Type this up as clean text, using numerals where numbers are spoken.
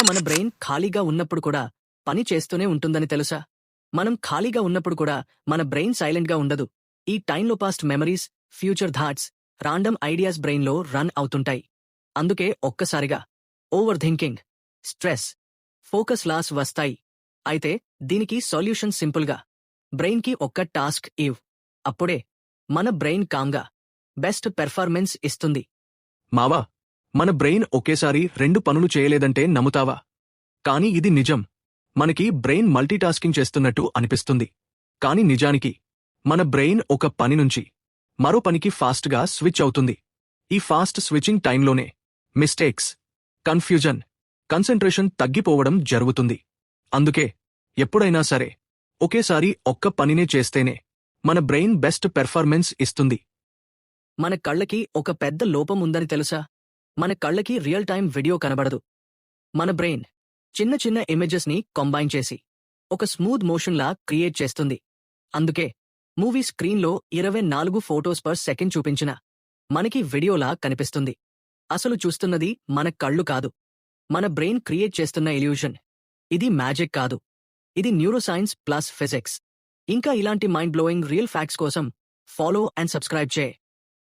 మన బ్రెయిన్ ఖాళీగా ఉన్నప్పుడు కూడా పని చేస్తూనే ఉంటుందని తెలుసా? మనం ఖాళీగా ఉన్నప్పుడు కూడా మన బ్రెయిన్ సైలెంట్గా ఉండదు. ఈ టైంలో past memories, future thoughts, random ideas బ్రెయిన్లో రన్ అవుతుంటాయి. అందుకే ఒక్కసారిగా overthinking, stress, focus loss వస్తాయి. అయితే దీనికి సొల్యూషన్ సింపుల్గా. బ్రెయిన్కి ఒక్క టాస్క్ ఇవ్. అప్పుడే మన బ్రెయిన్ కామ్గా బెస్ట్ పెర్ఫార్మెన్స్ ఇస్తుంది. మావా, మన బ్రెయిన్ ఒకేసారి 2 పనులు చేయలేదంటే నమ్ముతావా? కానీ ఇది నిజం. మనకి బ్రెయిన్ మల్టీటాస్కింగ్ చేస్తున్నట్టు అనిపిస్తుంది. కానీ నిజానికి మన బ్రెయిన్ ఒక పని నుంచి మరో పనికి ఫాస్ట్గా స్విచ్ అవుతుంది. ఈ ఫాస్ట్ స్విచ్చింగ్ టైంలోనే మిస్టేక్స్, కన్ఫ్యూజన్, కన్సంట్రేషన్ తగ్గిపోవడం జరుగుతుంది. అందుకే ఎప్పుడైనా సరే ఒకేసారి ఒక్క పనినే చేస్తేనే మన బ్రెయిన్ బెస్ట్ పెర్ఫార్మెన్స్ ఇస్తుంది. మన కళ్ళకి ఒక పెద్ద లోపం ఉందని తెలుసా? మన కళ్ళకి రియల్ టైం వీడియో కనబడదు. మన బ్రెయిన్ చిన్న చిన్న ఇమేజెస్ని కంబైన్ చేసి ఒక స్మూత్ మోషన్లా క్రియేట్ చేస్తుంది. అందుకే మూవీ స్క్రీన్లో 24 ఫోటోస్ పర్ సెకండ్ చూపించినా మనకి వీడియోలా కనిపిస్తుంది. అసలు చూస్తున్నది మన కళ్ళు కాదు, మన బ్రెయిన్ క్రియేట్ చేస్తున్న ఇల్యూషన్. ఇది మ్యాజిక్ కాదు, ఇది న్యూరోసైన్స్ ప్లస్ ఫిజిక్స్. ఇంకా ఇలాంటి మైండ్ బ్లోయింగ్ రియల్ ఫ్యాక్ట్స్ కోసం ఫాలో అండ్ సబ్స్క్రైబ్ చేయి.